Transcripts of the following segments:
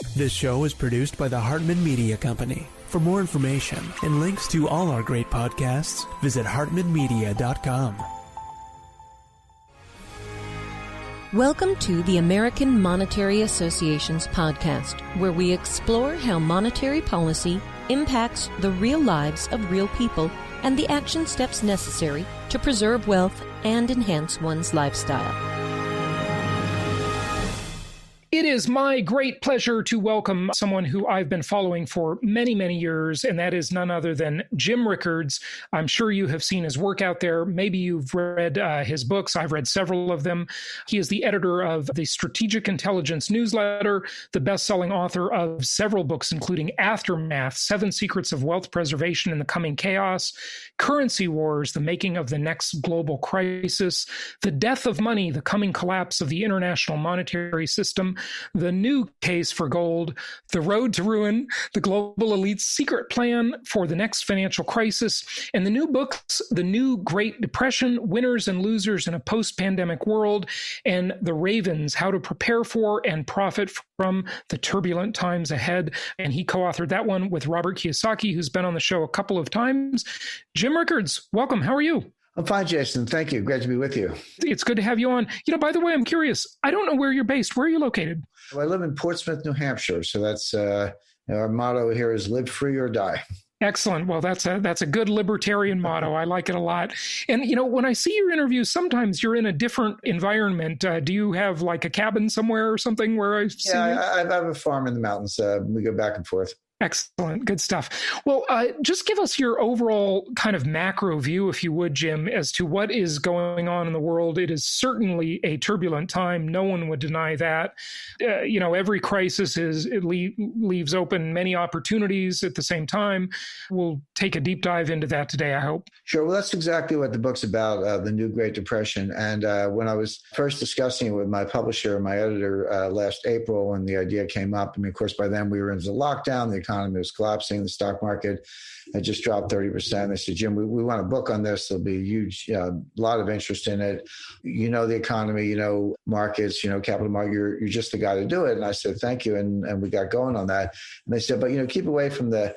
This show is produced by the Hartman Media Company. For more information and links to all our great podcasts, visit hartmanmedia.com. Welcome to the American Monetary Association's podcast, where we explore how monetary policy impacts the real lives of real people and the action steps necessary to preserve wealth and enhance one's lifestyle. It is my great pleasure to welcome someone who I've been following for many, many years, and that is none other than Jim Rickards. I'm sure you have seen his work out there. Maybe you've read his books. I've read several of them. He is the editor of the Strategic Intelligence newsletter, the best-selling author of several books, including Aftermath, 7 Secrets of Wealth Preservation in the Coming Chaos, Currency Wars, The Making of the Next Global Crisis, The Death of Money, The Coming Collapse of the International Monetary System, The New Case for Gold, The Road to Ruin, The Global Elite's Secret Plan for the Next Financial Crisis, and the new books, The New Great Depression, Winners and Losers in a Post-Pandemic World, and The Ravens, How to Prepare for and Profit from the Turbulent Times Ahead. And he co-authored that one with Robert Kiyosaki, who's been on the show a couple of times. Jim Rickards, welcome. How are you? I'm fine, Jason. Thank you. Great to be with you. It's good to have you on. By the way, I'm curious. I don't know where you're based. Where are you located? Well, I live in Portsmouth, New Hampshire. So that's our motto here is live free or die. Excellent. Well, that's a good libertarian motto. I like it a lot. And, when I see your interviews, sometimes you're in a different environment. Do you have like a cabin somewhere or something where I see you? I have a farm in the mountains. We go back and forth. Excellent. Good stuff. Well, just give us your overall kind of macro view, if you would, Jim, as to what is going on in the world. It is certainly a turbulent time. No one would deny that. Every crisis leaves open many opportunities at the same time. We'll take a deep dive into that today, I hope. Sure. Well, that's exactly what the book's about, the New Great Depression. And when I was first discussing it with my publisher and my editor last April, when the idea came up, of course, by then we were into lockdown, the economy was collapsing, the stock market had just dropped 30%. They said, Jim, we want a book on this. There'll be a huge, lot of interest in it. The economy, markets, capital market, you're just the guy to do it. And I said, thank you. And we got going on that. And they said, but, keep away from the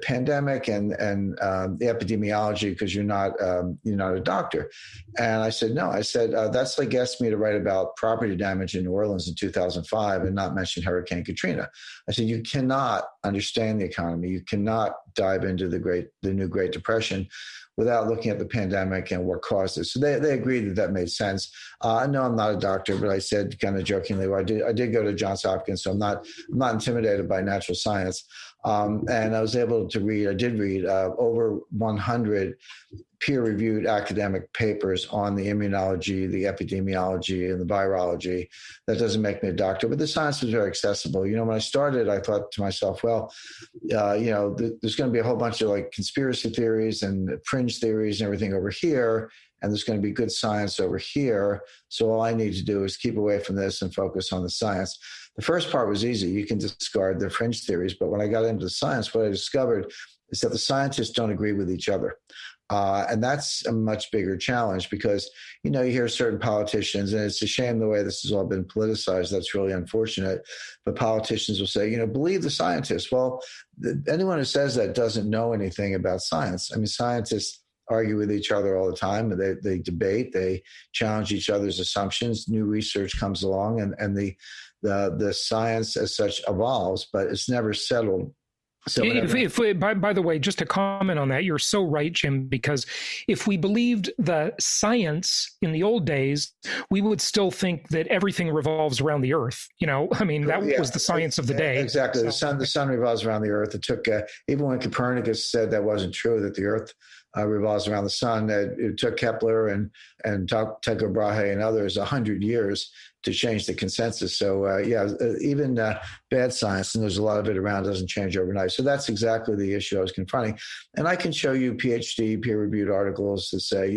pandemic and the epidemiology because you're not a doctor. And I said, no. I said, that's like asking me to write about property damage in New Orleans in 2005 and not mention Hurricane Katrina. I said, you cannot understand the economy. You cannot dive into the New Great Depression without looking at the pandemic and what caused it. So they agreed that made sense. No, I'm not a doctor, but I said kind of jokingly, well, I did go to Johns Hopkins, so I'm not intimidated by natural science. And I was able to read over 100 peer-reviewed academic papers on the immunology, the epidemiology, and the virology. That doesn't make me a doctor, but the science was very accessible. When I started, I thought to myself, well, there's going to be a whole bunch of like conspiracy theories and fringe theories and everything over here, and there's going to be good science over here. So all I need to do is keep away from this and focus on the science. The first part was easy. You can discard the fringe theories. But when I got into the science, what I discovered is that the scientists don't agree with each other. And that's a much bigger challenge because, you hear certain politicians, and it's a shame the way this has all been politicized. That's really unfortunate. But politicians will say, believe the scientists. Well, anyone who says that doesn't know anything about science. Scientists argue with each other all the time. They debate, they challenge each other's assumptions. New research comes along and the science as such evolves, but it's never settled. So by the way, just to comment on that, you're so right, Jim, because if we believed the science in the old days, we would still think that everything revolves around the earth. That was the science of the day. Exactly. So. The sun revolves around the earth. It took, even when Copernicus said that wasn't true, that the earth revolves around the sun, it took Kepler and Tycho Brahe and others 100 years to change the consensus. So even bad science, and there's a lot of it around, doesn't change overnight. So that's exactly the issue I was confronting. And I can show you PhD peer-reviewed articles that say,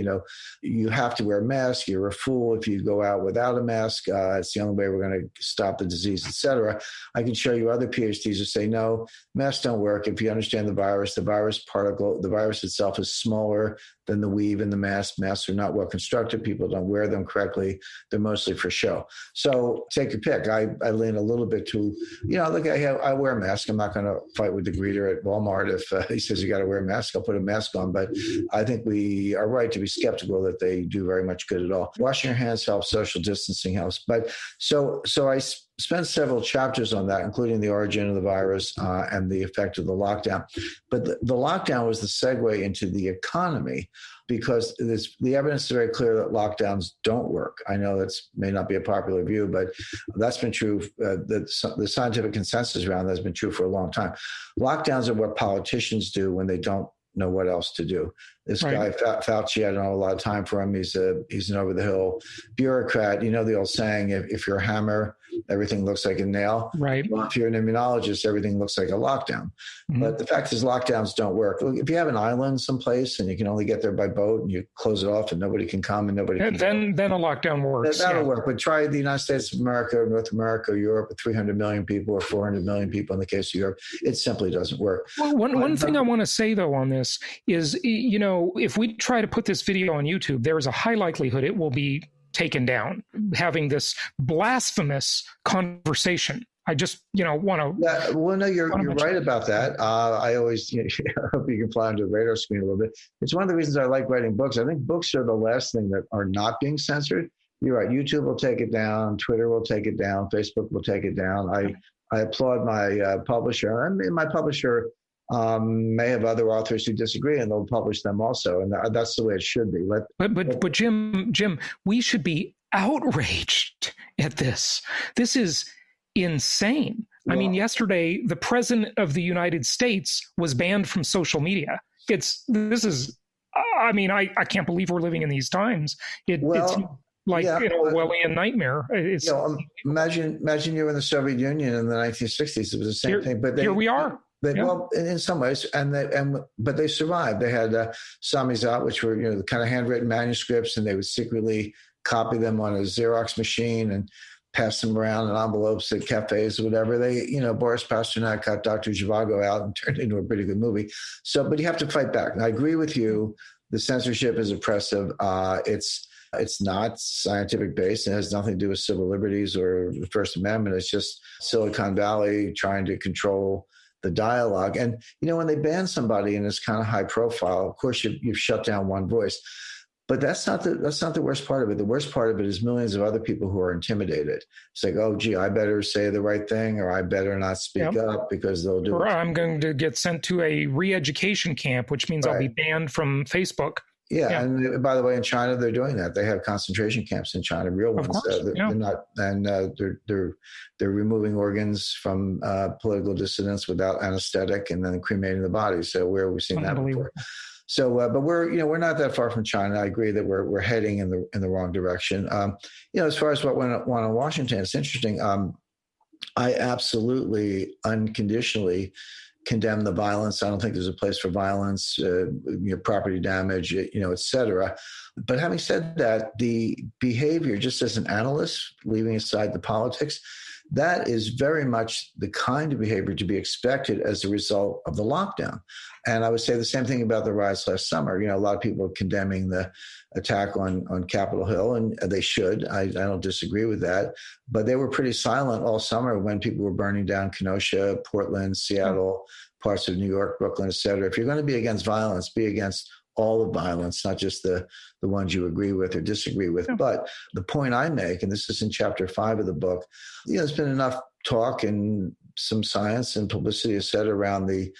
you have to wear a mask. You're a fool if you go out without a mask. It's the only way we're going to stop the disease, et cetera. I can show you other PhDs that say, no, masks don't work. If you understand the virus particle, the virus itself is smaller than the weave and the mask. Masks are not well constructed. People don't wear them correctly. They're mostly for show. So take your pick. I lean a little bit to, look, I wear a mask. I'm not going to fight with the greeter at Walmart if he says you got to wear a mask. I'll put a mask on. But I think we are right to be skeptical that they do very much good at all. Washing your hands helps. Social distancing helps. But so I spent several chapters on that, including the origin of the virus and the effect of the lockdown. But the lockdown was the segue into the economy, because the evidence is very clear that lockdowns don't work. I know that may not be a popular view, but that's been true. The scientific consensus around that has been true for a long time. Lockdowns are what politicians do when they don't know what else to do. This guy, Fauci, I don't have a lot of time for him. He's an over-the-hill bureaucrat. The old saying, if you're a hammer, everything looks like a nail. Right. Well, if you're an immunologist, everything looks like a lockdown. Mm-hmm. But the fact is lockdowns don't work. If you have an island someplace and you can only get there by boat and you close it off and nobody can come and nobody can then a lockdown works. That'll work. But try the United States of America, North America, Europe, with 300 million people or 400 million people in the case of Europe. It simply doesn't work. Well, one thing I want to say, though, on this is, if we try to put this video on YouTube, there is a high likelihood it will be taken down, having this blasphemous conversation. I just, want to. Yeah, well, no, you're right about that. I always hope you can fly under the radar screen a little bit. It's one of the reasons I like writing books. I think books are the last thing that are not being censored. You're right. YouTube will take it down. Twitter will take it down. Facebook will take it down. I applaud my publisher. I mean, my publisher may have other authors who disagree, and they'll publish them also, and that's the way it should be. But Jim, we should be outraged at this. This is insane. Well, I mean, yesterday the president of the United States was banned from social media. I can't believe we're living in these times. It's like an Orwellian nightmare. Imagine you were in the Soviet Union in the 1960s. It was the same thing. But here we are. Well, in some ways, but they survived. They had samizdat, which were the kind of handwritten manuscripts, and they would secretly copy them on a Xerox machine and pass them around in envelopes at cafes or whatever. Boris Pasternak got Dr. Zhivago out and turned it into a pretty good movie. So, but you have to fight back. And I agree with you. The censorship is oppressive. It's not scientific based. It has nothing to do with civil liberties or the First Amendment. It's just Silicon Valley trying to control the dialogue. And, when they ban somebody and it's kind of high profile, of course you've shut down one voice, but that's not the worst part of it. The worst part of it is millions of other people who are intimidated. It's like, oh, gee, I better say the right thing, or I better not speak up because they'll do it. Or I'm going to get sent to a re-education camp, which means I'll be banned from Facebook. Yeah, and by the way, in China they're doing that. They have concentration camps in China, real ones. They're not, and they're removing organs from political dissidents without anesthetic, and then cremating the body. So where have we seen that before? So, but we're not that far from China. I agree that we're heading in the wrong direction. As far as what went on in Washington, it's interesting. I absolutely unconditionally condemn the violence. I don't think there's a place for violence, property damage, et cetera. But having said that, the behavior, just as an analyst, leaving aside the politics, that is very much the kind of behavior to be expected as a result of the lockdown. And I would say the same thing about the riots last summer. A lot of people are condemning the attack on Capitol Hill, and they should. I don't disagree with that. But they were pretty silent all summer when people were burning down Kenosha, Portland, Seattle, parts of New York, Brooklyn, et cetera. If you're going to be against violence, be against all of violence, not just the ones you agree with or disagree with. Yeah. But the point I make, and this is in chapter 5 of the book, there's been enough talk and some science and publicity is said around the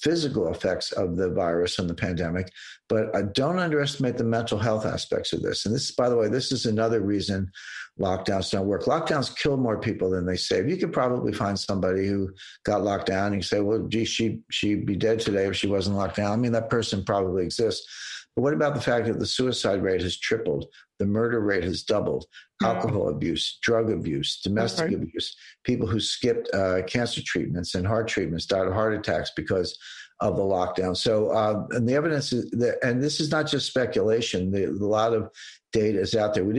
physical effects of the virus and the pandemic, but I don't underestimate the mental health aspects of this. And this, by the way, this is another reason lockdowns don't work. Lockdowns kill more people than they save. You could probably find somebody who got locked down and you say, well, gee, she'd be dead today if she wasn't locked down. I mean, that person probably exists. But what about the fact that the suicide rate has tripled? The murder rate has doubled. Alcohol abuse, drug abuse, domestic abuse, people who skipped cancer treatments and heart treatments, died of heart attacks because of the lockdown. So, and the evidence is that, and this is not just speculation. A lot of data is out there. I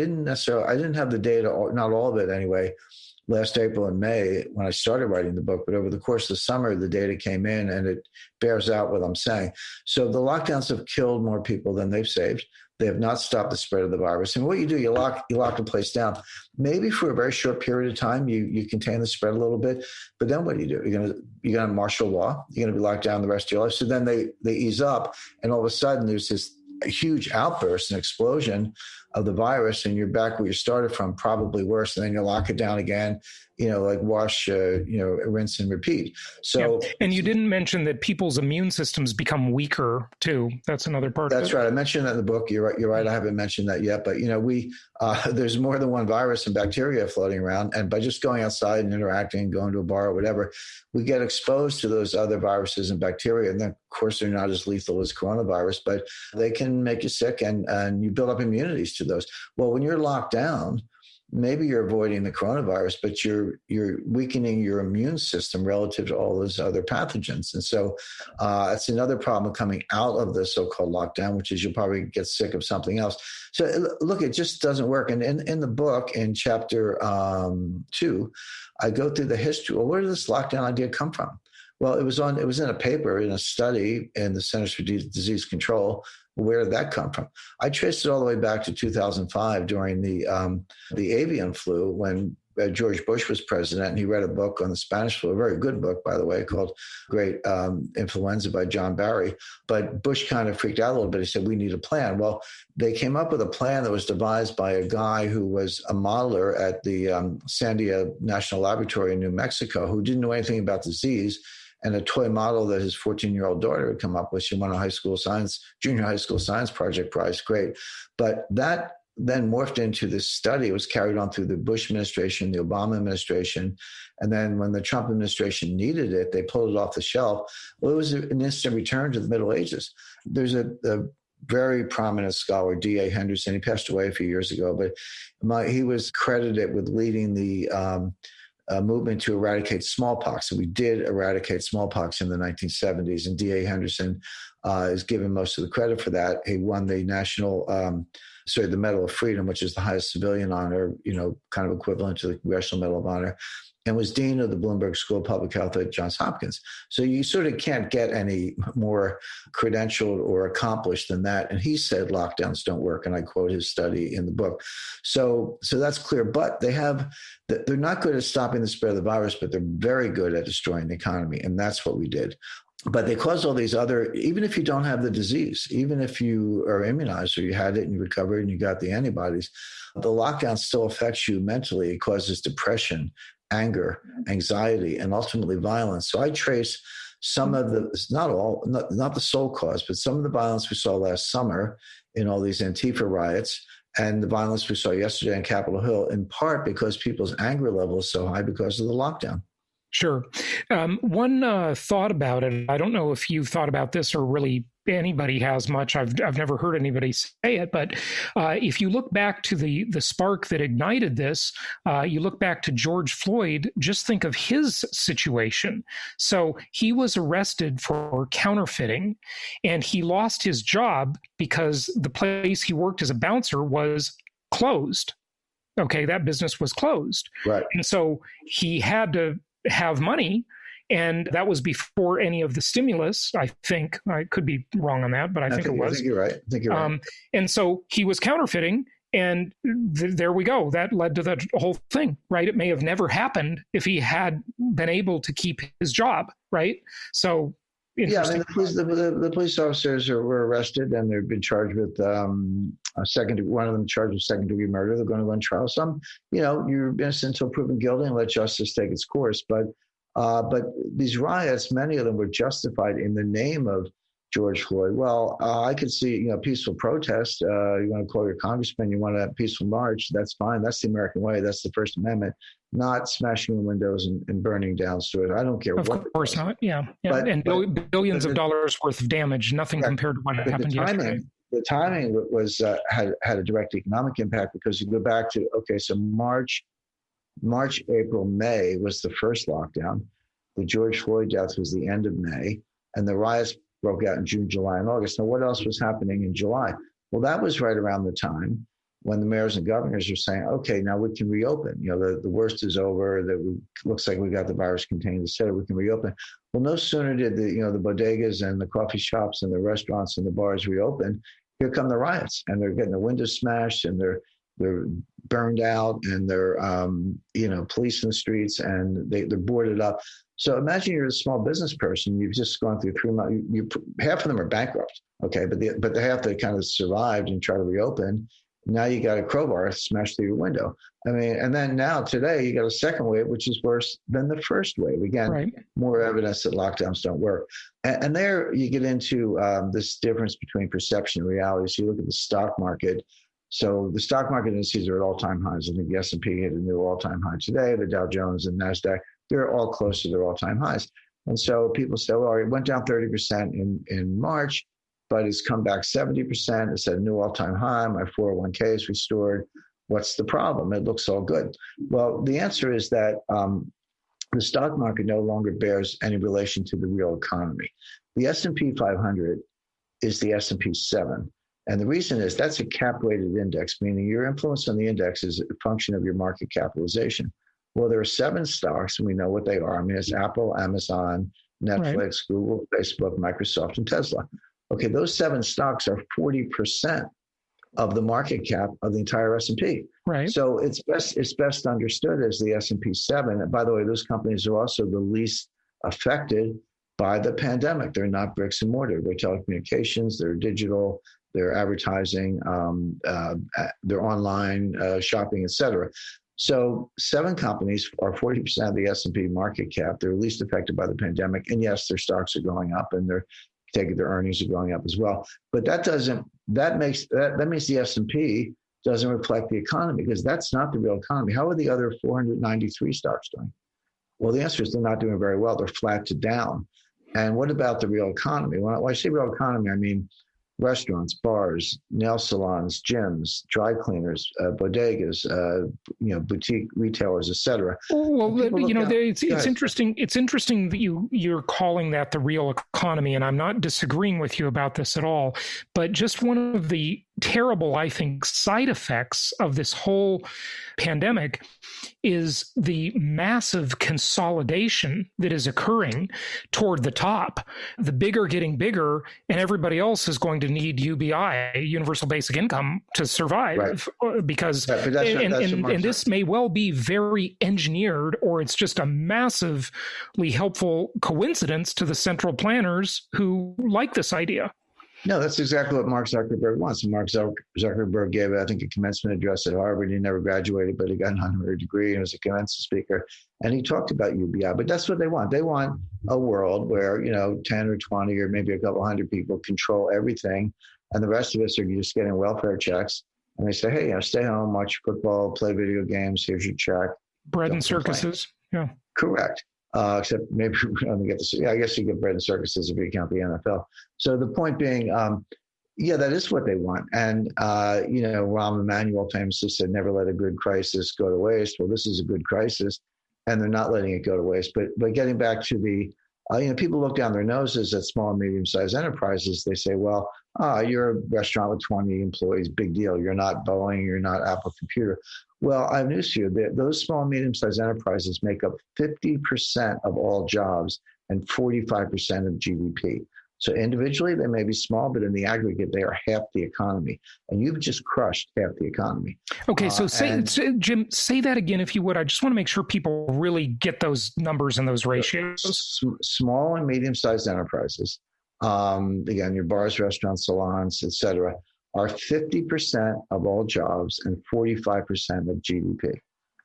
didn't have the data, not all of it anyway, last April and May when I started writing the book, but over the course of the summer, the data came in and it bears out what I'm saying. So the lockdowns have killed more people than they've saved. They have not stopped the spread of the virus. And what you do, you lock the place down. Maybe for a very short period of time, you contain the spread a little bit. But then what do? You're gonna martial law. You're gonna be locked down the rest of your life. So then they ease up, and all of a sudden there's this huge outburst and explosion of the virus, and you're back where you started from, probably worse. And then you lock it down again, like wash, rinse and repeat. So, yeah. And you didn't mention that people's immune systems become weaker too. That's another part. That's right. I mentioned that in the book. You're right. I haven't mentioned that yet, but there's more than one virus and bacteria floating around, and by just going outside and interacting, going to a bar or whatever, we get exposed to those other viruses and bacteria. And then, of course, they're not as lethal as coronavirus, but they can make you sick, and you build up immunities to those. Well, when you're locked down, maybe you're avoiding the coronavirus, but you're weakening your immune system relative to all those other pathogens. And so it's another problem coming out of the so-called lockdown, which is you'll probably get sick of something else. So look, it just doesn't work. And in the book, in chapter 2, I go through the history. Well, where did this lockdown idea come from? Well, it was in a paper, in a study in the Centers for Disease Control. Where did that come from? I traced it all the way back to 2005 during the avian flu, when George Bush was president, and he read a book on the Spanish flu, a very good book, by the way, called Great Influenza by John Barry. But Bush kind of freaked out a little bit. He said, we need a plan. Well, they came up with a plan that was devised by a guy who was a modeler at the Sandia National Laboratory in New Mexico, who didn't know anything about disease, and a toy model that his 14-year-old daughter had come up with. She won a junior high school science project prize. Great. But that then morphed into this study. It was carried on through the Bush administration, the Obama administration. And then when the Trump administration needed it, they pulled it off the shelf. Well, it was an instant return to the Middle Ages. There's a very prominent scholar, D.A. Henderson. He passed away a few years ago, but he was credited with leading the movement to eradicate smallpox. So we did eradicate smallpox in the 1970s, and D.A. Henderson is given most of the credit for that. He won the the Medal of Freedom, which is the highest civilian honor, kind of equivalent to the Congressional Medal of Honor, and was dean of the Bloomberg School of Public Health at Johns Hopkins. So you sort of can't get any more credentialed or accomplished than that. And he said lockdowns don't work, and I quote his study in the book. So that's clear. But they're not good at stopping the spread of the virus, but they're very good at destroying the economy, and that's what we did. But they cause all these other, even if you don't have the disease, even if you are immunized or you had it and you recovered and you got the antibodies, the lockdown still affects you mentally. It causes depression, anger, anxiety, and ultimately violence. So I trace some of not the sole cause, but some of the violence we saw last summer in all these Antifa riots and the violence we saw yesterday on Capitol Hill, in part because people's anger level is so high because of the lockdown. Sure. One thought about it, I don't know if you've thought about this or really anybody has much. I've never heard anybody say it, but if you look back to the spark that ignited this, you look back to George Floyd, just think of his situation. So he was arrested for counterfeiting, and he lost his job because the place he worked as a bouncer was closed. Okay, that business was closed. Right. And so he had to have money, and that was before any of the stimulus. I think I could be wrong on that, but I think it was. I think you're right. And so he was counterfeiting, and there we go. That led to the whole thing, right? It may have never happened if he had been able to keep his job, right? So. Yeah, I mean, the police officers were arrested, and they've been charged with one of them charged with second-degree murder. They're going to run trial. Some, you're innocent until proven guilty, and let justice take its course. But these riots, many of them were justified in the name of George Floyd. Well, I could see, peaceful protest. You want to call your congressman, you want a peaceful march. That's fine. That's the American way. That's the First Amendment. Not smashing the windows and burning down stores. I don't care. Of course not. Yeah. But billions of dollars worth of damage. Nothing compared to what happened yesterday. The timing was had a direct economic impact, because you go back to so March, April, May was the first lockdown. The George Floyd death was the end of May, and the riots broke out in June, July, and August. Now, what else was happening in July? Well, that was right around the time when the mayors and governors are saying, okay, now we can reopen. The worst is over. Looks like we got the virus contained, et cetera. We can reopen. Well, no sooner did the bodegas and the coffee shops and the restaurants and the bars reopen, here come the riots, and they're getting the windows smashed, and they're burned out, and they're police in the streets, and they're boarded up. So imagine you're a small business person. You've just gone through 3 months. Half of them are bankrupt, okay, but the half that kind of survived and try to reopen. Now you got a crowbar smashed through your window. I mean, and then now today you got a second wave, which is worse than the first wave. Again, right. More evidence that lockdowns don't work. And there you get into this difference between perception and reality. So you look at the stock market. So the stock market indices are at all-time highs. I think the S&P hit a new all-time high today. The Dow Jones and NASDAQ, they're all close to their all-time highs. And so people say, well, it went down 30% in March, but it's come back 70%. It's at a new all-time high. My 401k is restored. What's the problem? It looks all good. Well, the answer is that the stock market no longer bears any relation to the real economy. The S&P 500 is the S&P 7. And the reason is that's a cap-weighted index, meaning your influence on the index is a function of your market capitalization. Well, there are 7 stocks, and we know what they are. I mean, it's Apple, Amazon, Netflix, right. Google, Facebook, Microsoft, and Tesla. Okay, those 7 stocks are 40% of the market cap of the entire S&P. Right. So it's best understood as the S&P 7. And by the way, those companies are also the least affected by the pandemic. They're not bricks and mortar. They're telecommunications, they're digital, they're advertising, they're online shopping, et cetera. So 7 companies are 40% of the S&P market cap. They're least affected by the pandemic. And yes, their stocks are going up and their earnings are going up as well. But that means the S&P doesn't reflect the economy, because that's not the real economy. How are the other 493 stocks doing? Well, the answer is they're not doing very well. They're flat to down. And what about the real economy? When I say real economy, I mean restaurants, bars, nail salons, gyms, dry cleaners, bodegas, boutique retailers, etc. Well, it's interesting. It's interesting that you're calling that the real economy, and I'm not disagreeing with you about this at all. But just one of the terrible, I think, side effects of this whole pandemic is the massive consolidation that is occurring toward the top. The big are getting bigger, and everybody else is going to need UBI, Universal Basic Income, to survive. Right. Because and this may well be very engineered, or it's just a massively helpful coincidence to the central planners who like this idea. No, that's exactly what Mark Zuckerberg wants. And Mark Zuckerberg gave, I think, a commencement address at Harvard. He never graduated, but he got an honorary degree and was a commencement speaker. And he talked about UBI, but that's what they want. They want a world where, 10 or 20 or maybe a couple hundred people control everything. And the rest of us are just getting welfare checks. And they say, hey, stay home, watch football, play video games. Here's your check. Bread and circuses. Yeah. Correct. Except maybe we only get this. Yeah, I guess you get bread and circuses if you count the NFL. So the point being, that is what they want. And, Rahm Emanuel famously said, never let a good crisis go to waste. Well, this is a good crisis, and they're not letting it go to waste. But getting back to the, people look down their noses at small and medium-sized enterprises. They say, well, you're a restaurant with 20 employees, big deal. You're not Boeing, you're not Apple Computer. Well, I have news for you. Those small and medium-sized enterprises make up 50% of all jobs and 45% of GDP. So individually, they may be small, but in the aggregate, they are half the economy. And you've just crushed half the economy. Okay, so Jim, say that again, if you would. I just want to make sure people really get those numbers and those ratios. Small and medium-sized enterprises, again, your bars, restaurants, salons, et cetera, are 50% of all jobs and 45% of GDP.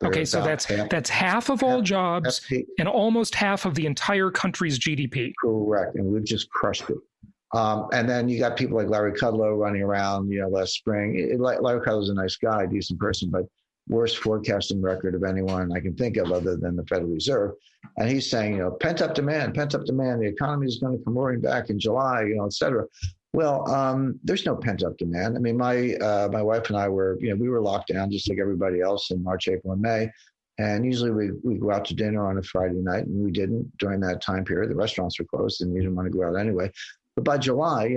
Okay, so that's half of all jobs and almost half of the entire country's GDP. Correct, and we've just crushed it. And then you got people like Larry Kudlow running around, last spring. Larry Kudlow's a nice guy, decent person, but worst forecasting record of anyone I can think of other than the Federal Reserve. And he's saying, pent-up demand, the economy is going to come roaring back in July, et cetera. Well, there's no pent-up demand. I mean, my wife and I were, we were locked down just like everybody else in March, April, and May. And usually we go out to dinner on a Friday night, and we didn't during that time period. The restaurants were closed, and we didn't want to go out anyway. But by July,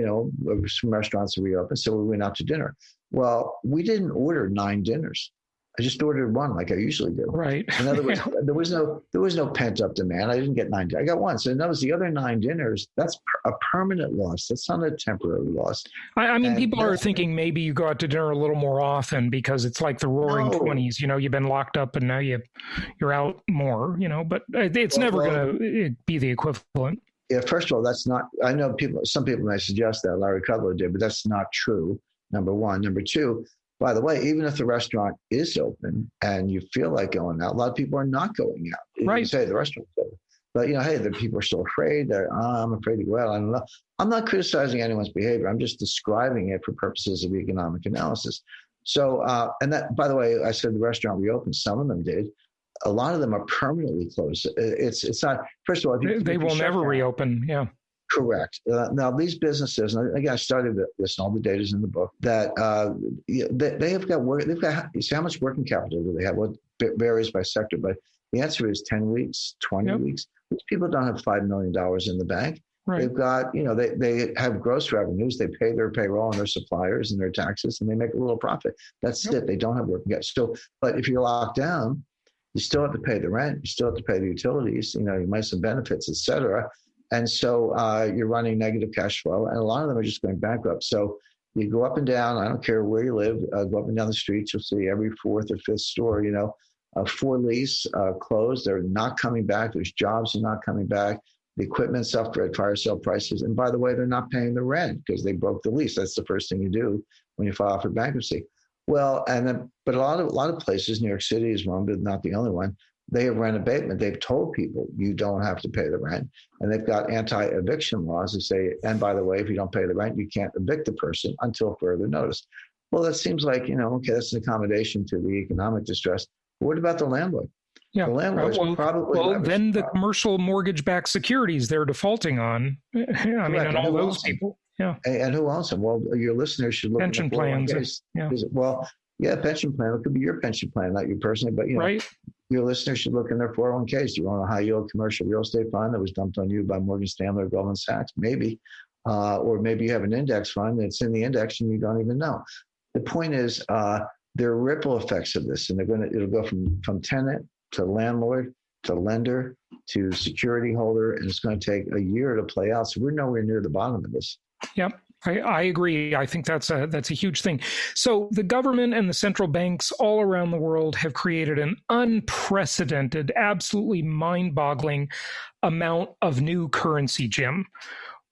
some restaurants reopened, so we went out to dinner. Well, we didn't order 9 dinners. I just ordered one, like I usually do. Right. In other words, there was no pent up demand. I didn't get 9. I got one. So in other words, the other 9 dinners, that's a permanent loss. That's not a temporary loss. I mean, people are thinking maybe you go out to dinner a little more often because it's like the Roaring 20s. You've been locked up and now you're out more. But it's never going to be the equivalent. Yeah. First of all, that's not. I know some people may suggest that Larry Kudlow did, but that's not true. Number one. Number two. By the way, even if the restaurant is open and you feel like going out, a lot of people are not going out. Right. You say the restaurant's open. But, hey, the people are still afraid. I'm afraid to go out. I don't know. I'm not criticizing anyone's behavior. I'm just describing it for purposes of economic analysis. So, and that, by the way, I said the restaurant reopened. Some of them did. A lot of them are permanently closed. It's not, first of all, they will never reopen. Yeah. Correct. Now, these businesses, and again, I started this, and all the data is in the book, that they have got work. They've got, you see how much working capital do they have? Well, it varies by sector, but the answer is 10 weeks, 20 weeks. These people don't have $5 million in the bank. Right. They've got, they have gross revenues. They pay their payroll and their suppliers and their taxes, and they make a little profit. That's it. They don't have working capital. So, but if you're locked down, you still have to pay the rent. You still have to pay the utilities. You might have some benefits, et cetera. And so you're running negative cash flow, and a lot of them are just going bankrupt. So you go up and down. I don't care where you live. Go up and down the streets. You'll see every 4th or 5th store, for lease, closed. They're not coming back. There's jobs are not coming back. The equipment's up at fire sale prices. And by the way, they're not paying the rent because they broke the lease. That's the first thing you do when you file for bankruptcy. Well, but a lot of places, New York City is one, but not the only one. They have rent abatement. They've told people you don't have to pay the rent. And they've got anti-eviction laws that say, and by the way, if you don't pay the rent, you can't evict the person until further notice. Well, that seems like, okay, that's an accommodation to the economic distress. But what about the landlord? Yeah. The landlord's probably... Well, then the commercial mortgage-backed securities they're defaulting on. I mean, and all those people. Yeah. And who owns them? Well, your listeners should look at pension plans. Well, yeah, pension plan. It could be your pension plan, not you personally, but right. Your listeners should look in their 401ks. Do you own a high yield commercial real estate fund that was dumped on you by Morgan Stanley or Goldman Sachs? Maybe. Or maybe you have an index fund that's in the index and you don't even know. The point is, there are ripple effects of this, and it'll go from tenant to landlord to lender to security holder, and it's going to take a year to play out. So we're nowhere near the bottom of this. Yep. I agree. I think that's a huge thing. So the government and the central banks all around the world have created an unprecedented, absolutely mind-boggling amount of new currency, Jim.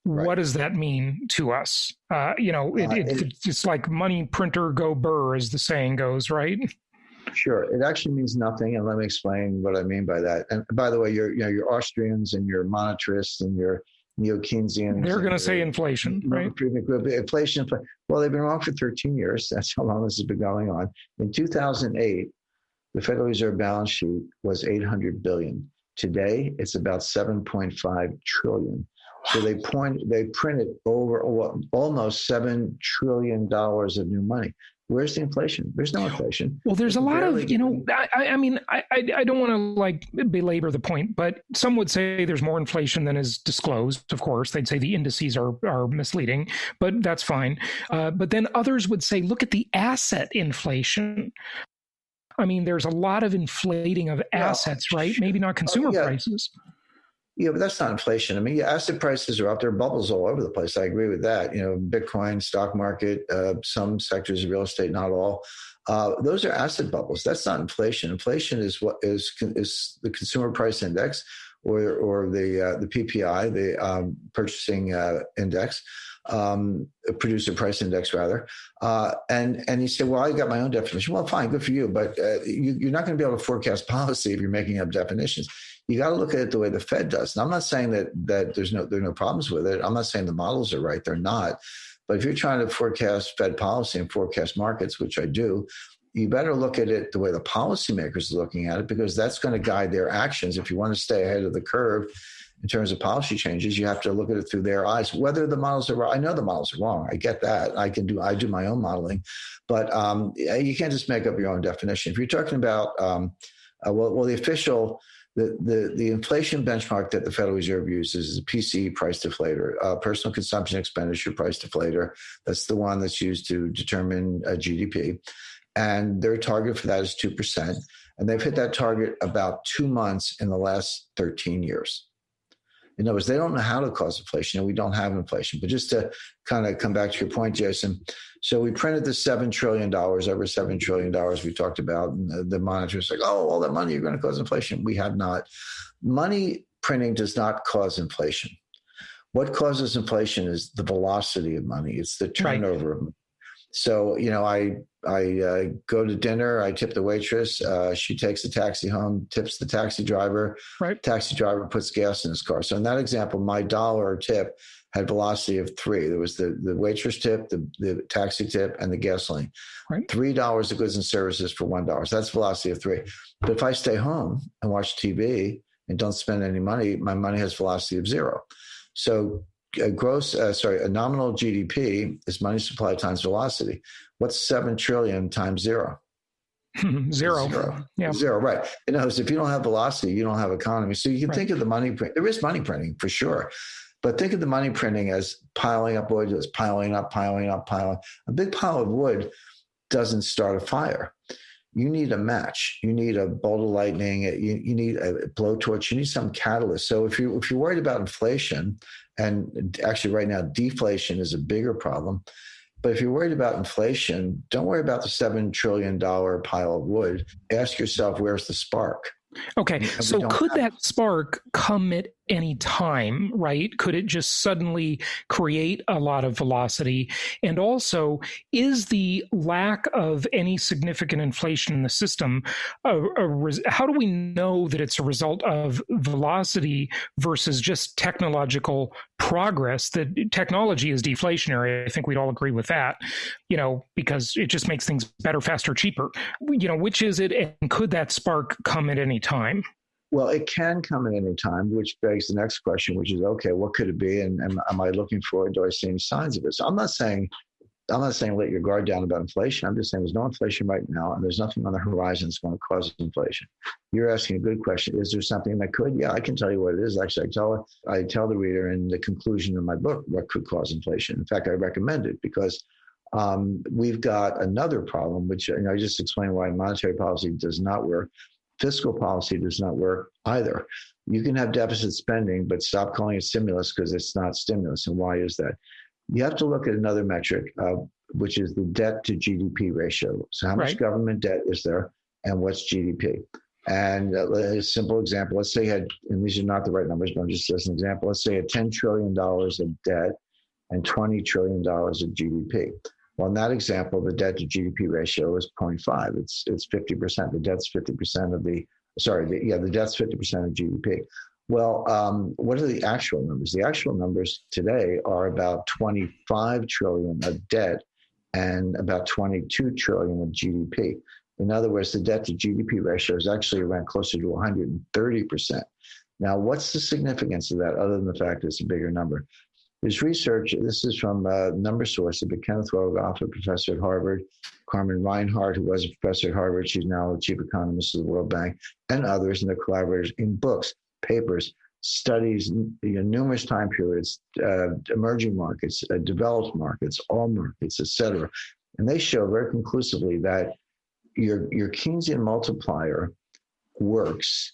Right. What does that mean to us? It's like money printer go burr, as the saying goes, right? Sure. It actually means nothing. And let me explain what I mean by that. And by the way, your Austrians and your monetarists and your Neo-Keynesians. They're going to say inflation, right? Inflation. Well, they've been wrong for 13 years. That's how long this has been going on. In 2008, the Federal Reserve balance sheet was $800 billion. Today, it's about $7.5 trillion. So they printed over almost $7 trillion of new money. Where's the inflation? There's no inflation. Well, there's a lot of, I mean, I don't want to belabor the point, but some would say there's more inflation than is disclosed. Of course, they'd say the indices are misleading, but that's fine. But then others would say, look at the asset inflation. I mean, there's a lot of inflating of assets, right? Maybe not consumer prices. Yeah, but that's not inflation. I mean, asset prices are up there, bubbles all over the place. I agree with that. Bitcoin, stock market, some sectors of real estate, not all. Those are asset bubbles. That's not inflation. Inflation is what is the consumer price index, or the PPI, the purchasing index, producer price index rather. And you say, well, I got my own definition. Well, fine, good for you, but you're not going to be able to forecast policy if you're making up definitions. You got to look at it the way the Fed does. And I'm not saying that there are no problems with it. I'm not saying the models are right. They're not. But if you're trying to forecast Fed policy and forecast markets, which I do, you better look at it the way the policymakers are looking at it, because that's going to guide their actions. If you want to stay ahead of the curve in terms of policy changes, you have to look at it through their eyes. Whether the models are wrong, I know the models are wrong. I get that. I do my own modeling, but you can't just make up your own definition. If you're talking about, the official The inflation benchmark that the Federal Reserve uses is a PCE price deflator, personal consumption expenditure price deflator. That's the one that's used to determine GDP. And their target for that is 2%. And they've hit that target about 2 months in the last 13 years. In other words, they don't know how to cause inflation, and we don't have inflation. But just to kind of come back to your point, Jason, so we printed the $7 trillion, over $7 trillion we talked about, and the monitor's like, oh, all that money, you're going to cause inflation. We have not. Money printing does not cause inflation. What causes inflation is the velocity of money. It's the turnover of money. So, I go to dinner, I tip the waitress, she takes the taxi home, tips the taxi driver, taxi driver puts gas in his car. So in that example, my dollar tip had velocity of 3. There was the waitress tip, the taxi tip, and the gasoline. Right. $3 of goods and services for $1. That's velocity of 3. But if I stay home and watch TV and don't spend any money, my money has velocity of 0. So a nominal GDP is money supply times velocity. What's 7 trillion times 0? Zero. Yeah. 0, right. In other words, if you don't have velocity, you don't have economy. So you can think of the money print. There is money printing for sure. But think of the money printing as piling up wood, as piling up. A big pile of wood doesn't start a fire. You need a match. You need a bolt of lightning. You need a blowtorch. You need some catalyst. So if you're worried about inflation, and actually right now deflation is a bigger problem, but if you're worried about inflation, don't worry about the $7 trillion pile of wood. Ask yourself, where's the spark? Okay, so could that spark come at any time, right? Could it just suddenly create a lot of velocity? And also, is the lack of any significant inflation in the system, how do we know that it's a result of velocity versus just technological progress? That technology is deflationary. I think we'd all agree with that, because it just makes things better, faster, cheaper. Which is it? And could that spark come at any time? Well, it can come at any time, which begs the next question, which is, okay, what could it be? And am I looking for it? Do I see any signs of it? So I'm not saying let your guard down about inflation. I'm just saying there's no inflation right now, and there's nothing on the horizon that's going to cause inflation. You're asking a good question. Is there something that could? Yeah, I can tell you what it is. Actually, I tell the reader in the conclusion of my book what could cause inflation. In fact, I recommend it because we've got another problem, which I just explained why monetary policy does not work. Fiscal policy does not work either. You can have deficit spending, but stop calling it stimulus because it's not stimulus. And why is that? You have to look at another metric, which is the debt to GDP ratio. So how much government debt is there and what's GDP? And a simple example, let's say you had, and these are not the right numbers, but just as an example, let's say you had $10 trillion of debt and $20 trillion of GDP. Well, in that example, the debt to GDP ratio is 0.5. It's 50%. The debt's 50% of the debt's 50% of GDP. Well, what are the actual numbers? The actual numbers today are about 25 trillion of debt and about 22 trillion of GDP. In other words, the debt to GDP ratio is actually around closer to 130%. Now, what's the significance of that other than the fact it's a bigger number? There's research, this is from number source, but Kenneth Rogoff, a professor at Harvard, Carmen Reinhart, who was a professor at Harvard, she's now the chief economist of the World Bank, and others and their collaborators in books, papers, studies, numerous time periods, emerging markets, developed markets, all markets, et cetera. And they show very conclusively that your Keynesian multiplier works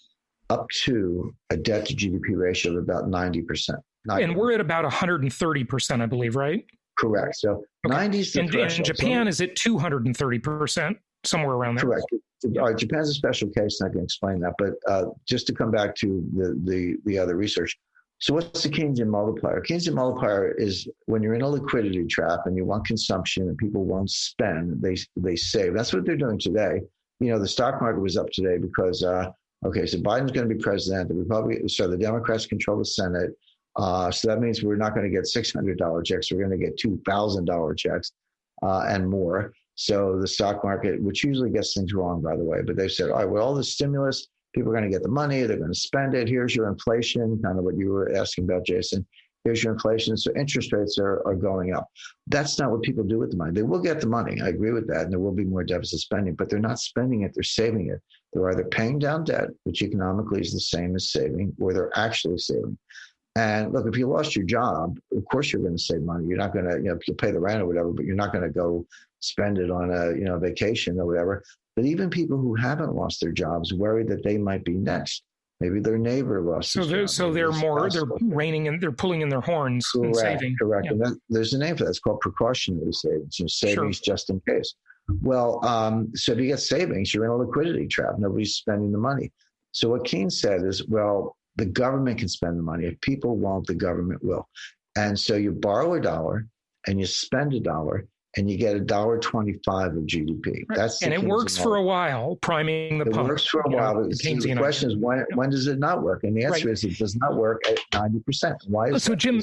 up to a debt to GDP ratio of about 90%. And we're at about 130%, I believe, right? Correct. So 90 is the threshold. And Japan is at 230%, somewhere around there. Correct. Japan's a special case, and I can explain that. But just to come back to the other research. So what's the Keynesian multiplier? Keynesian multiplier is when you're in a liquidity trap and you want consumption and people won't spend, they save. That's what they're doing today. The stock market was up today because, so Biden's going to be president. The Democrats control the Senate. So that means we're not going to get $600 checks. We're going to get $2,000 checks and more. So the stock market, which usually gets things wrong, by the way, but they've said, all right, with all the stimulus, people are going to get the money. They're going to spend it. Here's your inflation, kind of what you were asking about, Jason. Here's your inflation. So interest rates are going up. That's not what people do with the money. They will get the money. I agree with that. And there will be more deficit spending, but they're not spending it. They're saving it. They're either paying down debt, which economically is the same as saving, or they're actually saving. And look, if you lost your job, of course you're going to save money. You're not going to, you'll pay the rent or whatever, but you're not going to go spend it on a, vacation or whatever. But even people who haven't lost their jobs worry that they might be next. Maybe their neighbor lost his job. So they're reining in, they're pulling in their horns and saving. Correct. Yeah. And there's a name for that. It's called precautionary savings, savings just in case. Well, so if you get savings, you're in a liquidity trap. Nobody's spending the money. So what Keynes said is, well, the government can spend the money. If people won't, the government will. And so you borrow $1 and you spend $1 and you get $1.25 of GDP. Right. That's and it works for a while, priming the pump. It works for a while. But the question is, when does it not work? And the answer is, it does not work at 90%. Why is so, Jim,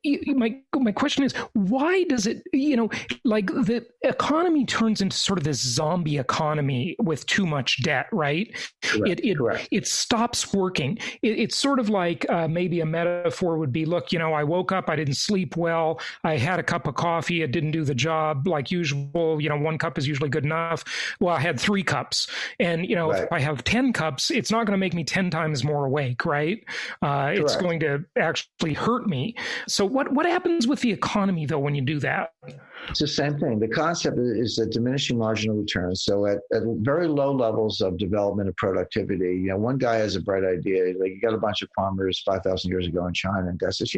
my question is, why does it, like the economy turns into sort of this zombie economy with too much debt, right? Correct. It stops working. It's sort of like maybe a metaphor would be, look, I woke up, I didn't sleep well, I had a cup of coffee, it didn't do the job like usual. 1 cup is usually good enough. Well, I had 3 cups. And, if I have 10 cups, it's not going to make me 10 times more awake, right? It's going to actually hurt me. So what happens with the economy, though, when you do that? It's the same thing. The concept is that diminishing marginal returns. So at very low levels of development and productivity, one guy has a bright idea. Like, you got a bunch of farmers 5,000 years ago in China, and guy says,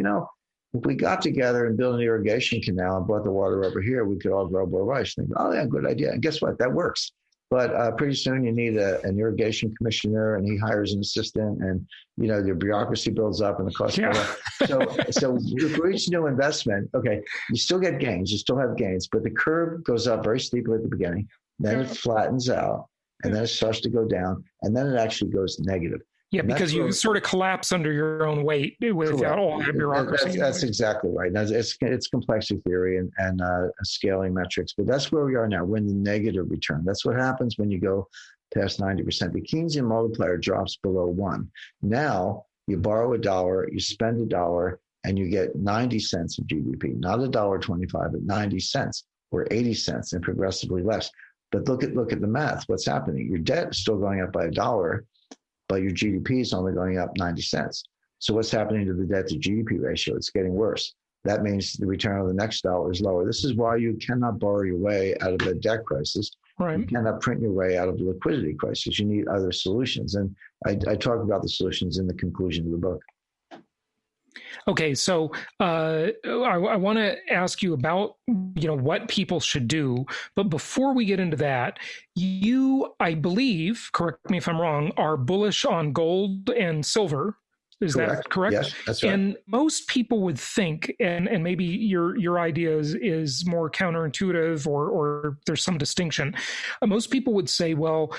if we got together and built an irrigation canal and brought the water over here, we could all grow more rice. And they go, oh, yeah, good idea. And guess what? That works. But pretty soon you need an irrigation commissioner, and he hires an assistant, and the bureaucracy builds up and the cost goes up. So for each new investment, okay, you still get gains, you still have gains, but the curve goes up very steeply at the beginning, then it flattens out, and then it starts to go down, and then it actually goes negative. Yeah, because you sort of collapse under your own weight without all that bureaucracy. That's exactly right. It's complexity theory and scaling metrics, but that's where we are now. We're in the negative return. That's what happens when you go past 90%. The Keynesian multiplier drops below 1. Now you borrow $1, you spend $1, and you get 90 cents of GDP, not $1.25, but 90 cents or 80 cents, and progressively less. But look at the math. What's happening? Your debt is still going up by $1. But your GDP is only going up 90 cents. So what's happening to the debt to GDP ratio? It's getting worse. That means the return on the next dollar is lower. This is why you cannot borrow your way out of the debt crisis. Right. You cannot print your way out of the liquidity crisis. You need other solutions. And I talk about the solutions in the conclusion of the book. Okay, so I want to ask you about what people should do, but before we get into that, you, I believe, correct me if I'm wrong, are bullish on gold and silver. Is that correct? Yes, that's right. And most people would think, and maybe your idea is more counterintuitive, or there's some distinction. Most people would say, well,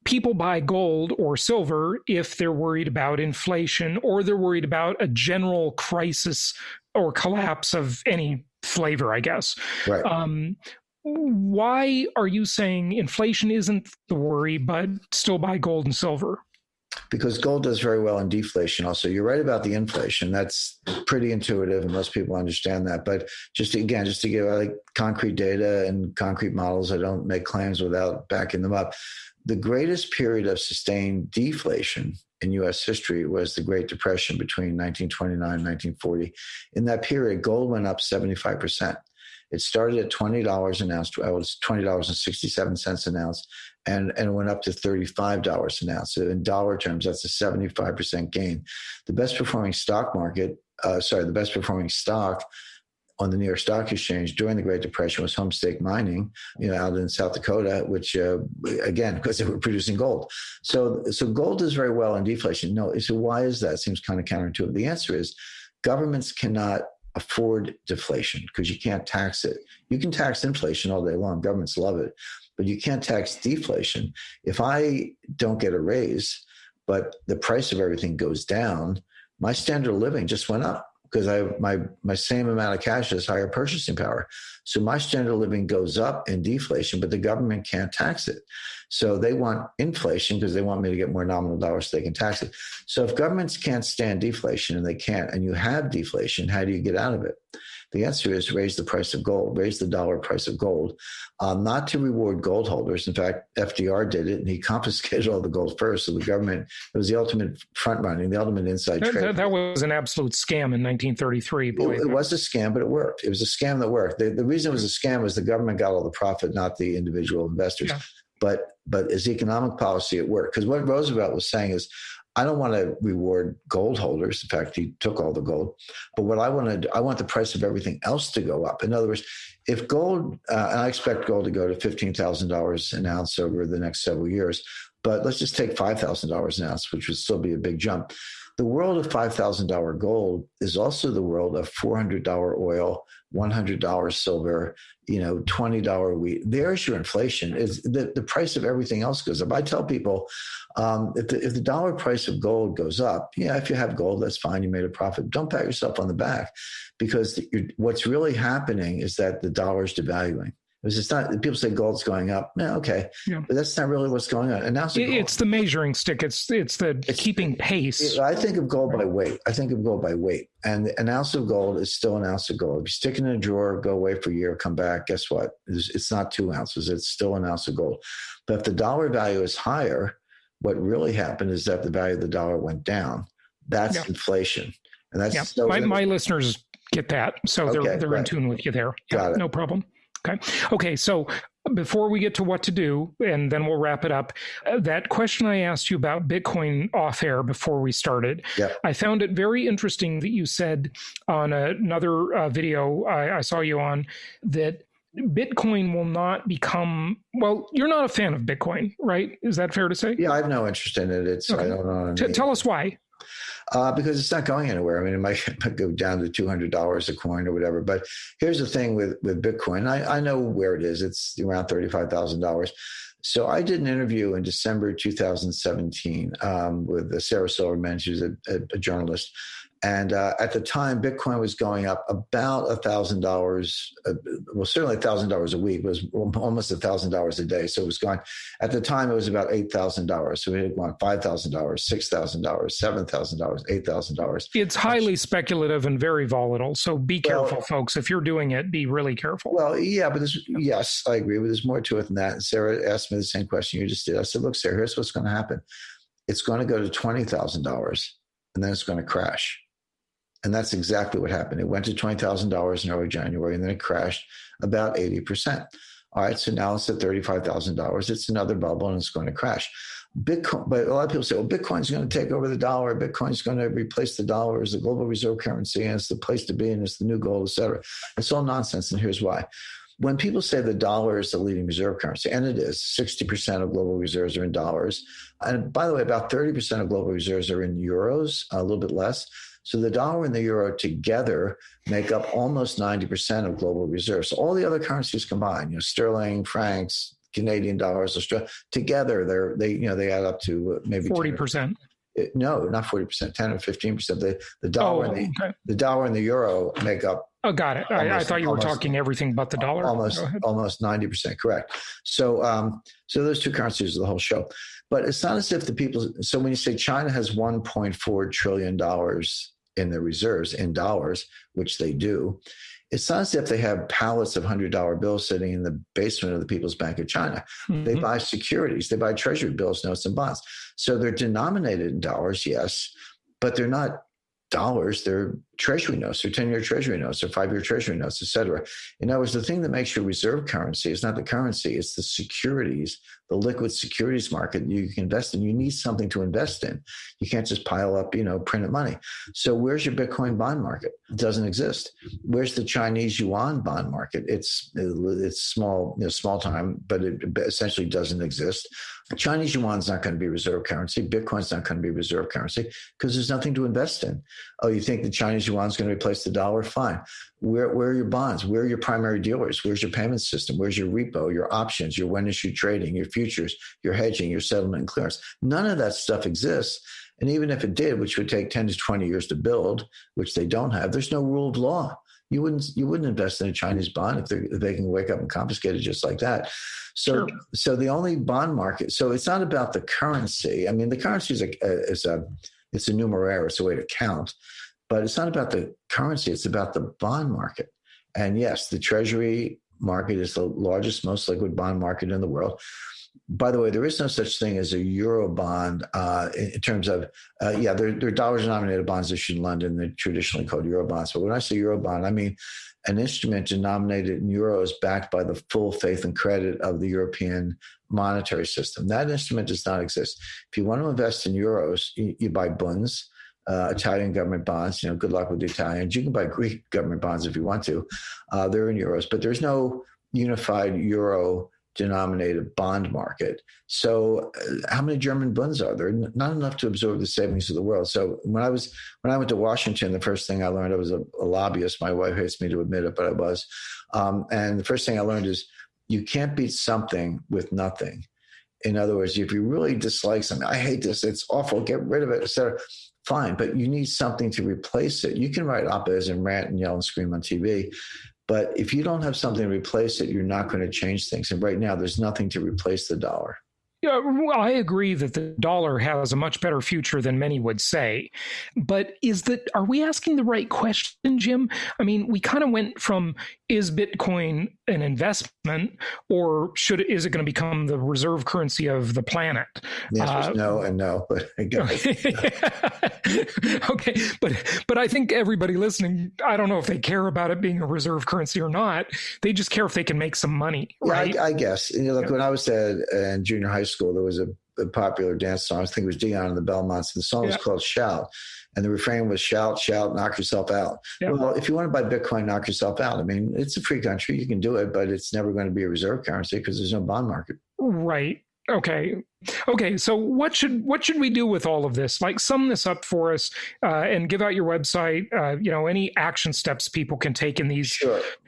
people buy gold or silver if they're worried about inflation, or they're worried about a general crisis or collapse of any flavor, I guess. Right. Why are you saying inflation isn't the worry, but still buy gold and silver? Because gold does very well in deflation. Also, you're right about the inflation. That's pretty intuitive, and most people understand that. But just to give concrete data and concrete models, I don't make claims without backing them up. The greatest period of sustained deflation in U.S. history was the Great Depression between 1929 and 1940. In that period, gold went up 75%. It started at $20 an ounce. It was $20.67 an ounce, and it went up to $35 an ounce. So in dollar terms, that's a 75% gain. The best performing stock on the New York Stock Exchange during the Great Depression was Homestake Mining, out in South Dakota, which again, because they were producing gold. So gold does very well in deflation. No, so why is that? It seems kind of counterintuitive. The answer is governments cannot afford deflation because you can't tax it. You can tax inflation all day long. Governments love it, but you can't tax deflation. If I don't get a raise, but the price of everything goes down, my standard of living just went up. because my same amount of cash has higher purchasing power. So my standard of living goes up in deflation, but the government can't tax it. So they want inflation because they want me to get more nominal dollars so they can tax it. So if governments can't stand deflation, and they can't, and you have deflation, how do you get out of it? The answer is raise the price of gold, raise the dollar price of gold, not to reward gold holders. In fact, FDR did it, and he confiscated all the gold first. So the government, it was the ultimate front running, the ultimate inside trade. That was an absolute scam in 1933. It was a scam, but it worked. It was a scam that worked. The reason it was a scam was the government got all the profit, not the individual investors. Yeah. But as economic policy, it worked. Because what Roosevelt was saying is, I don't want to reward gold holders. In fact, he took all the gold. But what I want the price of everything else to go up. In other words, if gold, and I expect gold to go to $15,000 an ounce over the next several years, but let's just take $5,000 an ounce, which would still be a big jump. The world of $5,000 gold is also the world of $400 oil, $100 silver, $20 wheat. There's your inflation. Is the price of everything else goes up. I tell people, if the dollar price of gold goes up, if you have gold, that's fine. You made a profit. Don't pat yourself on the back, because what's really happening is that the dollar is devaluing. It's not, people say gold's going up. No, okay. Yeah. But that's not really what's going on. And now it's the measuring stick. It's keeping pace. I think of gold by weight. And an ounce of gold is still an ounce of gold. If you stick it in a drawer, go away for a year, come back, guess what? It's not 2 ounces. It's still an ounce of gold. But if the dollar value is higher, what really happened is that the value of the dollar went down. That's inflation. And that's my listeners get that. So they're in tune with you there. Got it. No problem. Okay. So before we get to what to do, and then we'll wrap it up, that question I asked you about Bitcoin off air before we started, I found it very interesting that you said on another video I saw you on that Bitcoin will not become, well, you're not a fan of Bitcoin, right? Is that fair to say? Yeah, I have no interest in it. I don't know. Tell us why. Because it's not going anywhere. I mean, it might go down to $200 a coin or whatever. But here's the thing with Bitcoin. I know where it is. It's around $35,000. So I did an interview in December 2017 with Sarah Silverman. She was a journalist. And at the time, Bitcoin was going up about $1,000. Well, certainly $1,000 a week. It was almost $1,000 a day. So it was going. At the time, it was about $8,000. So it had gone $5,000, $6,000, $7,000, $8,000. It's highly speculative and very volatile. So be careful, folks. If you're doing it, be really careful. Well, yeah, but yes, I agree. But there's more to it than that. And Sarah asked me the same question you just did. I said, look, Sarah, here's what's going to happen. It's going to go to $20,000, and then it's going to crash. And that's exactly what happened. It went to $20,000 in early January, and then it crashed about 80%. All right, so now it's at $35,000. It's another bubble, and it's going to crash. Bitcoin, but a lot of people say, well, Bitcoin's going to take over the dollar. Bitcoin's going to replace the dollar as the global reserve currency, and it's the place to be, and it's the new gold, et cetera. It's all nonsense, and here's why. When people say the dollar is the leading reserve currency, and it is, 60% of global reserves are in dollars. And by the way, about 30% of global reserves are in euros, a little bit less. So the dollar and the euro together make up almost 90% of global reserves. So all the other currencies combined, sterling, francs, Canadian dollars, Australia, together they add up to maybe 40%. No, not 40%, 10 or 15%. The dollar the dollar and the euro make up. Oh, got it. I thought you were talking everything but the dollar. Almost 90%, correct. So those two currencies are the whole show. But it's not as if so when you say China has $1.4 trillion in their reserves in dollars, which they do, it's not as if they have pallets of $100 bills sitting in the basement of the People's Bank of China. Mm-hmm. They buy securities. They buy treasury bills, notes, and bonds. So they're denominated in dollars, yes, but they're not dollars. They're treasury notes, or 10-year treasury notes, or 5-year treasury notes, et cetera. In other words, the thing that makes your reserve currency is not the currency, it's the securities, the liquid securities market you can invest in. You need something to invest in. You can't just pile up, printed money. So where's your Bitcoin bond market? It doesn't exist. Where's the Chinese yuan bond market? It's small, small time, but it essentially doesn't exist. Chinese yuan's not going to be reserve currency. Bitcoin's not going to be reserve currency because there's nothing to invest in. Oh, you think the Chinese yuan is going to replace the dollar? Fine. Where are your bonds? Where are your primary dealers? Where's your payment system? Where's your repo, your options, your when issue trading, your futures, your hedging, your settlement and clearance? None of that stuff exists. And even if it did, which would take 10 to 20 years to build, which they don't have, there's no rule of law. You wouldn't invest in a Chinese bond if they can wake up and confiscate it just like that. So, Sure. So the only bond market. So it's not about the currency. I mean, the currency is a numeraire. It's a way to count, but it's not about the currency. It's about the bond market. And yes, the Treasury market is the largest, most liquid bond market in the world. By the way, there is no such thing as a euro bond in terms of, there are dollars-denominated bonds issued in London. They're traditionally called euro bonds. But when I say euro bond, I mean an instrument denominated in euros backed by the full faith and credit of the European monetary system. That instrument does not exist. If you want to invest in euros, you buy bunds, Italian government bonds. Good luck with the Italians. You can buy Greek government bonds if you want to. They're in euros, but there's no unified euro denominated bond market. So how many German bunds are there? Not enough to absorb the savings of the world. So when I went to Washington, the first thing I learned, I was a lobbyist. My wife hates me to admit it, but I was. And the first thing I learned is you can't beat something with nothing. In other words, if you really dislike something, I hate this, it's awful, get rid of it, etc. Fine, but you need something to replace it. You can write op-eds and rant and yell and scream on TV, but if you don't have something to replace it, you're not going to change things. And right now, there's nothing to replace the dollar. Yeah, well, I agree that the dollar has a much better future than many would say. But are we asking the right question, Jim? I mean, we kind of went from, is Bitcoin an investment, or is it going to become the reserve currency of the planet? The answer is no and no, but okay. But I think everybody listening, I don't know if they care about it being a reserve currency or not. They just care if they can make some money, right? Yeah, I guess. When I was in junior high school, there was a popular dance song. I think it was Dion and the Belmonts. And the song was called Shout. And the refrain was shout, shout, knock yourself out. Yeah. Well, if you want to buy Bitcoin, knock yourself out. I mean, it's a free country. You can do it, but it's never going to be a reserve currency because there's no bond market. Right. Okay. So what should we do with all of this? Like, sum this up for us and give out your website, any action steps people can take in these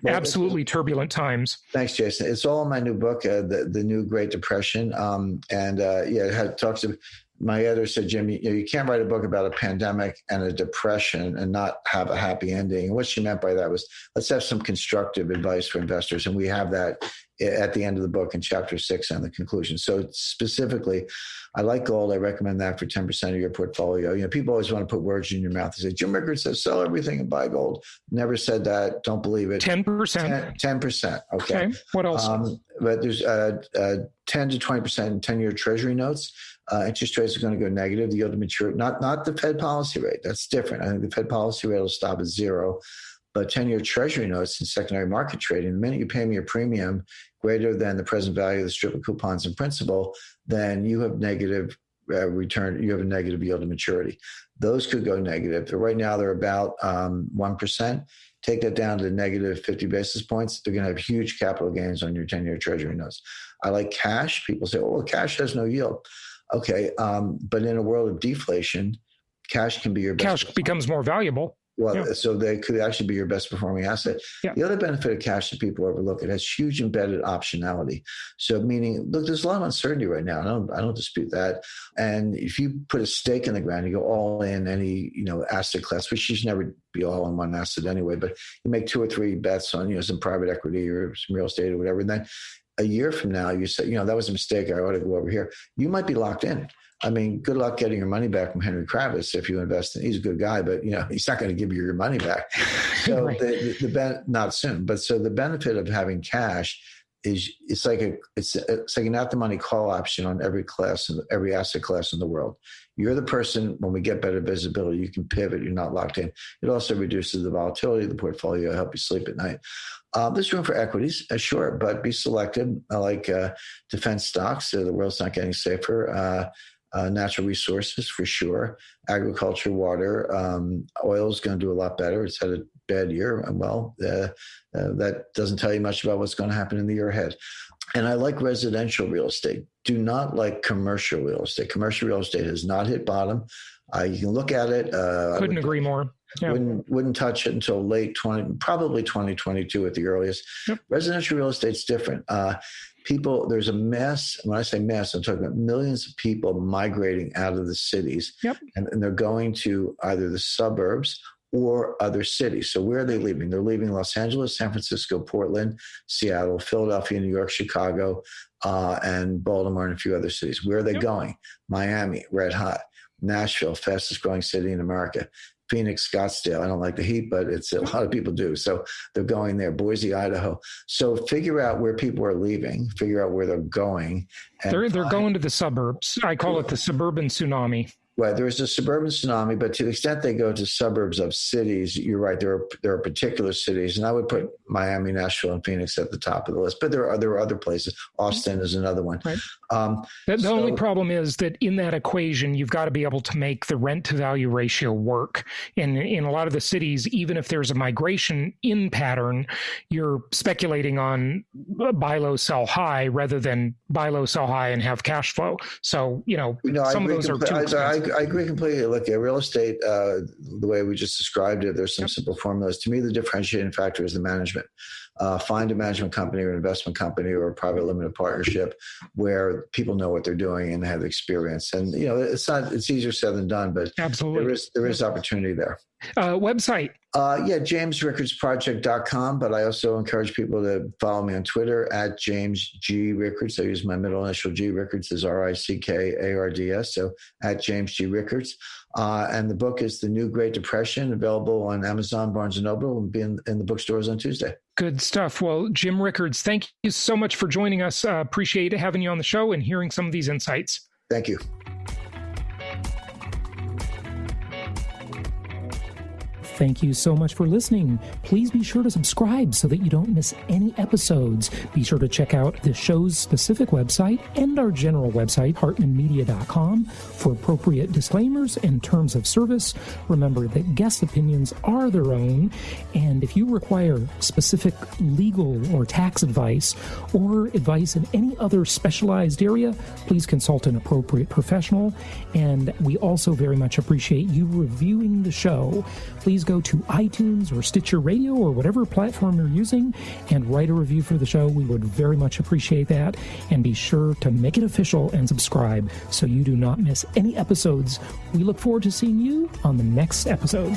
absolutely turbulent times. Thanks, Jason. It's all in my new book, The New Great Depression. It talks about, my editor said, Jim, you can't write a book about a pandemic and a depression and not have a happy ending. And what she meant by that was, let's have some constructive advice for investors. And we have that at the end of the book in chapter 6 and the conclusion. So specifically, I like gold. I recommend that for 10% of your portfolio. People always want to put words in your mouth. They say, Jim Rickards says, sell everything and buy gold. Never said that. Don't believe it. 10%. 10%. Okay. What else? But there's 10 to 20% in 10-year treasury notes. Interest rates are going to go negative. The yield to maturity, not the Fed policy rate. That's different. I think the Fed policy rate will stop at 0. But 10-year treasury notes in secondary market trading, the minute you pay me a premium greater than the present value of the strip of coupons and principal, then you have negative return. You have a negative yield to maturity. Those could go negative. Right now, they're about 1%. Take that down to negative 50 basis points. They're going to have huge capital gains on your 10-year treasury notes. I like cash. People say, well, cash has no yield. Okay, but in a world of deflation, cash can be your best. Cash becomes more valuable. Well, so they could actually be your best performing asset. Yeah. The other benefit of cash that people overlook, it has huge embedded optionality. So meaning, look, there's a lot of uncertainty right now. I don't dispute that. And if you put a stake in the ground, you go all in any, asset class, which you should never be all in one asset anyway, but you make 2 or 3 bets on, some private equity or some real estate or whatever. And then a year from now, you say, that was a mistake. I ought to go over here. You might be locked in. I mean, good luck getting your money back from Henry Kravis if you invest in. He's a good guy, but he's not going to give you your money back. So right. Not soon. But so the benefit of having cash is it's like an at the money call option on every class and every asset class in the world. You're the person, when we get better visibility, you can pivot. You're not locked in. It also reduces the volatility of the portfolio, help you sleep at night. There's room for equities, sure, but be selective. I like defense stocks. The world's not getting safer. Natural resources, for sure. Agriculture, water. Oil is going to do a lot better. It's had a bad year. Well, that doesn't tell you much about what's going to happen in the year ahead. And I like residential real estate. Do not like commercial real estate. Commercial real estate has not hit bottom. You can look at it. Couldn't agree more. Yeah. Wouldn't touch it until probably 2022 at the earliest. Yep. Residential real estate's different. There's a mass. When I say mass, I'm talking about millions of people migrating out of the cities, and they're going to either the suburbs or other cities. So where are they leaving? They're leaving Los Angeles, San Francisco, Portland, Seattle, Philadelphia, New York, Chicago, and Baltimore, and a few other cities. Where are they going? Miami, red hot. Nashville, fastest growing city in America. Phoenix, Scottsdale. I don't like the heat, but it's a lot of people do. So they're going there. Boise, Idaho. So figure out where people are leaving, figure out where they're going. They're going to the suburbs. I call it the suburban tsunami. Right. There's a suburban tsunami, but to the extent they go to suburbs of cities, you're right. There are particular cities, and I would put Miami, Nashville, and Phoenix at the top of the list. But there are other places. Austin is another one. Right. The only problem is that in that equation, you've got to be able to make the rent to value ratio work. In a lot of the cities, even if there's a migration in pattern, you're speculating on buy low, sell high rather than buy low, sell high and have cash flow. So, some of those are too expensive. I agree completely. Look, real estate, the way we just described it, there's some simple formulas. To me, the differentiating factor is the management. Find a management company or an investment company or a private limited partnership where people know what they're doing and have experience. And, it's easier said than done, but absolutely there is opportunity there. Website. JamesRickardsProject.com. But I also encourage people to follow me on Twitter at James G. Rickards. I use my middle initial G. Rickards is Rickards. So at James G. Rickards. And the book is The New Great Depression, available on Amazon, Barnes & Noble, and be in the bookstores on Tuesday. Good stuff. Well, Jim Rickards, thank you so much for joining us. Appreciate having you on the show and hearing some of these insights. Thank you. Thank you so much for listening. Please be sure to subscribe so that you don't miss any episodes. Be sure to check out the show's specific website and our general website, hartmanmedia.com, for appropriate disclaimers and terms of service. Remember that guest opinions are their own, and if you require specific legal or tax advice or advice in any other specialized area, please consult an appropriate professional. And we also very much appreciate you reviewing the show. Please go to iTunes or Stitcher Radio or whatever platform you're using and write a review for the show. We would very much appreciate that. And be sure to make it official and subscribe so you do not miss any episodes. We look forward to seeing you on the next episode.